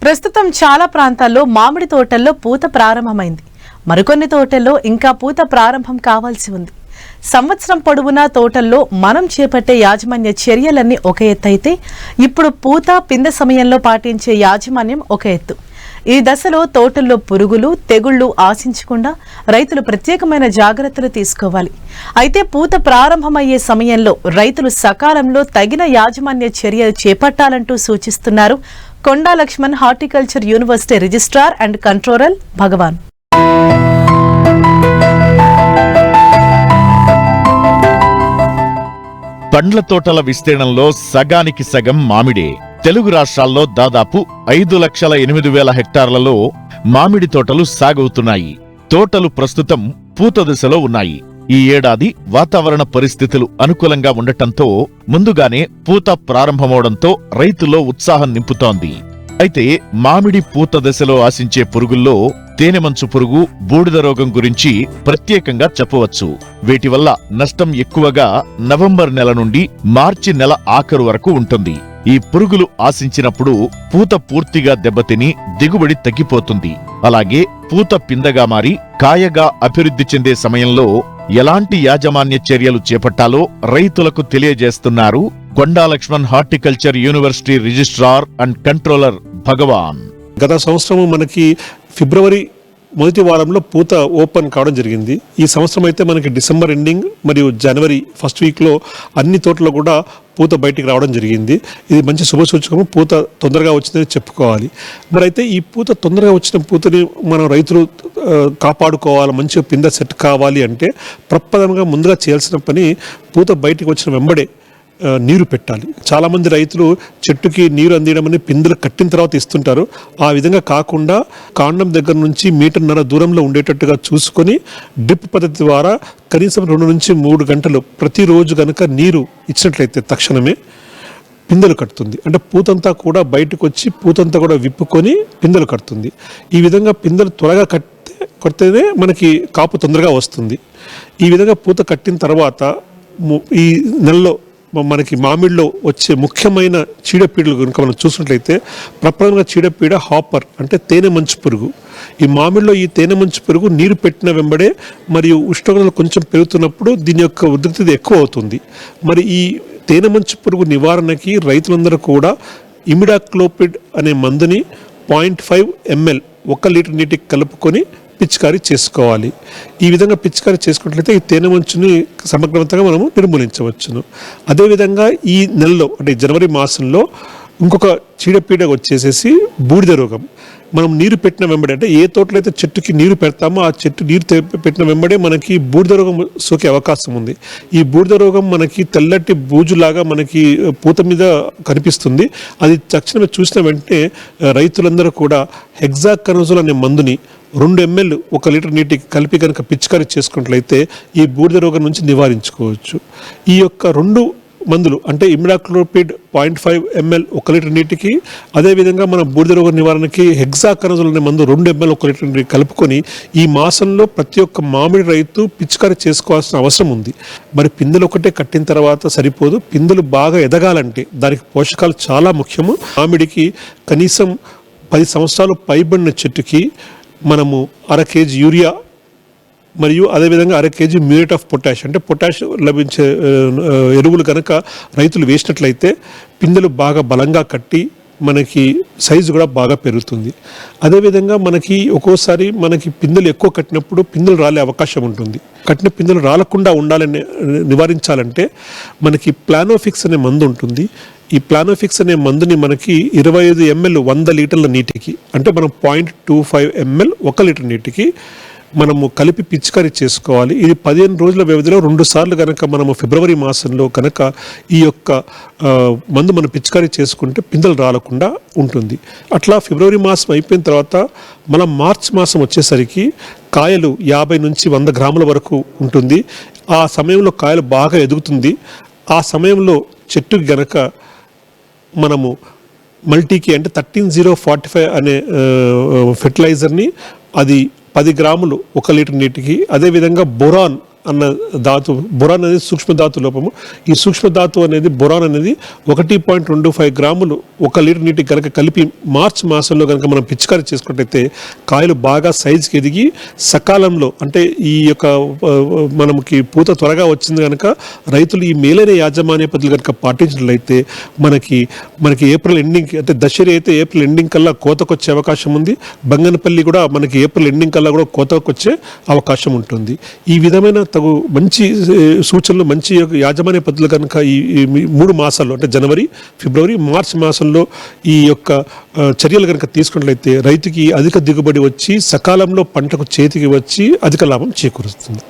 ప్రస్తుతం చాలా ప్రాంతాల్లో మామిడి తోటల్లో పూత ప్రారంభమైంది. మరికొన్ని తోటల్లో ఇంకా పూత ప్రారంభం కావాల్సి ఉంది. సంవత్సరం పొడవునా తోటల్లో మనం చేపట్టే యాజమాన్య చర్యలన్నీ ఒక ఎత్తు అయితే, ఇప్పుడు పూత పిందె సమయంలో పాటించే యాజమాన్యం ఒక ఎత్తు. ఈ దశలో తోటల్లో పురుగులు, తెగుళ్లు ఆశించకుండా రైతులు ప్రత్యేకమైన జాగ్రత్తలు తీసుకోవాలి. అయితే పూత ప్రారంభమయ్యే సమయంలో రైతులు సకాలంలో తగిన యాజమాన్య చర్యలు చేపట్టాలంటూ సూచిస్తున్నారు Konda Laxman horticulture university registrar and controller Bhagwan. పండ్ల తోటల విస్తీర్ణంలో సగానికి సగం మామిడే. తెలుగు రాష్ట్రాల్లో దాదాపు 5,08,000 హెక్టార్లలో మామిడి తోటలు సాగవుతున్నాయి. తోటలు ప్రస్తుతం పూత దశలో ఉన్నాయి. ఈ ఏడాది వాతావరణ పరిస్థితులు అనుకూలంగా ఉండటంతో ముందుగానే పూత ప్రారంభమవడంతో రైతుల్లో ఉత్సాహం నింపుతోంది. అయితే మామిడి పూత దశలో ఆశించే పురుగుల్లో తేనెమంచు పురుగు, బూడిద రోగం గురించి ప్రత్యేకంగా చెప్పవచ్చు. వీటి వల్ల నష్టం ఎక్కువగా నవంబర్ నెల నుండి మార్చి నెల ఆఖరు వరకు ఉంటుంది. ఈ పురుగులు ఆశించినప్పుడు పూత పూర్తిగా దెబ్బతిని దిగుబడి తగ్గిపోతుంది. అలాగే పూత పిందగా మారి కాయగా అభివృద్ధి చెందే సమయంలో ఎలాంటి యాజమాన్య చర్యలు చేపట్టాలో రైతులకు తెలియజేస్తున్నారు Konda Laxman horticulture university registrar and controller Bhagwan. గత సంవత్సరం మనకి ఫిబ్రవరి మొదటి వారంలో పూత ఓపెన్ కావడం జరిగింది. ఈ సంవత్సరం అయితే మనకి డిసెంబర్ ఎండింగ్ మరియు జనవరి ఫస్ట్ వీక్లో అన్ని తోటలో కూడా పూత బయటికి రావడం జరిగింది. ఇది మంచి శుభసూచకము. పూత తొందరగా వచ్చిందని చెప్పుకోవాలి. మరి అయితే ఈ పూత తొందరగా వచ్చిన పూతని మనం రైతులు కాపాడుకోవాలి, మంచిగా పింద సెట్ కావాలి అంటే ప్రప్రథమంగా ముందుగా చేయాల్సిన పని పూత బయటికి వచ్చిన వెంబడే నీరు పెట్టాలి. చాలామంది రైతులు చెట్టుకి నీరు అందించమని పిందెలు కట్టిన తర్వాత ఇస్తుంటారు. ఆ విధంగా కాకుండా కాండం దగ్గర నుంచి 1.5 మీటర్ దూరంలో ఉండేటట్టుగా చూసుకొని డ్రిప్ పద్ధతి ద్వారా కనీసం 2 నుంచి 3 గంటలు ప్రతిరోజు కనుక నీరు ఇచ్చినట్లయితే తక్షణమే పిందెలు కడుతుంది. అంటే పూతంతా కూడా బయటకు వచ్చి పూతంతా కూడా విప్పుకొని పిందెలు కడుతుంది. ఈ విధంగా పిందెలు త్వరగా కడితేనే మనకి కాపు తొందరగా వస్తుంది. ఈ విధంగా పూత కట్టిన తర్వాత ఈ నెలలో మనకి మామిడిలో వచ్చే ముఖ్యమైన చీడపీడలు కనుక మనం చూసినట్లయితే ప్రప్రథమంగా చీడపీడ హాపర్ అంటే తేనె మంచు పురుగు. ఈ మామిడిలో ఈ తేనె మంచు పురుగు నీరు పెట్టిన వెంబడే మరియు ఉష్ణోగ్రతలు కొంచెం పెరుగుతున్నప్పుడు దీని యొక్క ఉధృతి ఎక్కువ అవుతుంది. మరి ఈ తేనె మంచు పురుగు నివారణకి రైతులందరూ కూడా ఇమిడాక్లోపిడ్ అనే మందుని 0.5 ml 1 లీటర్ నీటికి కలుపుకొని పిచికారీ చేసుకోవాలి. ఈ విధంగా పిచికారీ చేసుకున్నట్లయితే ఈ తేనె మంచుని సమగ్రవంతంగా మనము నిర్మూలించవచ్చును. అదేవిధంగా ఈ నెలలో అంటే జనవరి మాసంలో ఇంకొక చీడపీడ వచ్చేసేసి బూడిద రోగం. మనం నీరు పెట్టిన వెంబడే అంటే ఏ తోటలో అయితే చెట్టుకి నీరు పెడతామో ఆ చెట్టు నీరు పెట్టిన వెంబడే మనకి బూడిద రోగం సోకే అవకాశం ఉంది. ఈ బూడిద రోగం మనకి తెల్లటి బూజులాగా మనకి పూత మీద కనిపిస్తుంది. అది తక్షణమే చూసిన వెంటనే రైతులందరూ కూడా హెగ్జాకనజోల్ అనే మందుని 2 ml 1 లీటర్ నీటికి కలిపి కనుక పిచికారీ చేసుకున్నట్లయితే ఈ బూడిద రోగం నుంచి నివారించుకోవచ్చు. ఈ యొక్క 2 మందులు అంటే ఇమిడాక్లోపిడ్ 0.5 ml 1 లీటర్ నీటికి, అదేవిధంగా మన బూడిద రోగ నివారణకి హెగ్జాకనజోల్ అనే మందు 2 ml 1 లీటర్ నీటికి కలుపుకొని ఈ మాసంలో ప్రతి ఒక్క మామిడి రైతు పిచికారీ చేసుకోవాల్సిన అవసరం ఉంది. మరి పిందెలు ఒకటే కట్టిన తర్వాత సరిపోదు. పిందెలు బాగా ఎదగాలంటే దానికి పోషకాలు చాలా ముఖ్యము. మామిడికి కనీసం 10 సంవత్సరాలు పైబడిన చెట్టుకి మనము 1/2 kg యూరియా మరియు అదేవిధంగా 1/2 kg మ్యూరేట్ ఆఫ్ పొటాష్ అంటే పొటాష్ లభించే ఎరువులు కనుక రైతులు వేసినట్లయితే పిందెలు బాగా బలంగా కట్టి మనకి సైజు కూడా బాగా పెరుగుతుంది. అదేవిధంగా మనకి ఒక్కోసారి మనకి పిందెలు ఎక్కువ కట్టినప్పుడు పిందెలు రాలే అవకాశం ఉంటుంది. కట్టిన పిందెలు రాలకుండా ఉండాలని నివారించాలంటే మనకి ప్లానోఫిక్స్ అనే మందు ఉంటుంది. ఈ ప్లానోఫిక్స్ అనే మందుని మనకి 25 ml 100 లీటర్ల నీటికి అంటే మనం 0.25 ml 1 లీటర్ నీటికి మనము కలిపి పిచికారీ చేసుకోవాలి. ఇది 15 రోజుల వ్యవధిలో 2 సార్లు కనుక మనము ఫిబ్రవరి మాసంలో కనుక ఈ యొక్క మందు మనం పిచికారీ చేసుకుంటే పిందెలు రాలకుండా ఉంటుంది. అట్లా ఫిబ్రవరి మాసం అయిపోయిన తర్వాత మనం మార్చి మాసం వచ్చేసరికి కాయలు 50 నుంచి 100 గ్రాముల వరకు ఉంటుంది. ఆ సమయంలో కాయలు బాగా ఎదుగుతుంది. ఆ సమయంలో చెట్టుకి గనక మనము మల్టీకి అంటే 13045 అనే ఫెర్టిలైజర్ని అది 10 గ్రాములు 1 లీటర్ నీటికి, అదేవిధంగా బోరాన్ అన్న ధాతు, బొరాన్ అనేది సూక్ష్మ ధాతు లోపము. ఈ సూక్ష్మ ధాతు అనేది బొరాన్ అనేది 1.25 గ్రాములు 1 లీటర్ నీటికి కనుక కలిపి మార్చ్ మాసంలో కనుక మనం పిచికారీ చేసుకున్నట్టయితే కాయలు బాగా సైజుకి ఎదిగి సకాలంలో, అంటే ఈ యొక్క మనకి పూత త్వరగా వచ్చింది కనుక రైతులు ఈ మేలైన యాజమాన్య పద్ధతులు కనుక పాటించినట్లయితే మనకి ఏప్రిల్ ఎండింగ్, అంటే దశరి అయితే ఏప్రిల్ ఎండింగ్ కల్లా కోతకొచ్చే అవకాశం ఉంది. బంగనపల్లి కూడా మనకి ఏప్రిల్ ఎండింగ్ కల్లా కూడా కోతకొచ్చే అవకాశం ఉంటుంది. ఈ విధమైన మంచి సూచనలు, మంచి యాజమాన్య పద్ధతులు కనుక ఈ 3 మాసాల్లో, అంటే జనవరి, ఫిబ్రవరి, మార్చి మాసంలో ఈ యొక్క చర్యలు కనుక తీసుకున్నట్లయితే రైతుకి అధిక దిగుబడి వచ్చి సకాలంలో పంటకు చేతికి వచ్చి అధిక లాభం చేకూరుస్తుంది.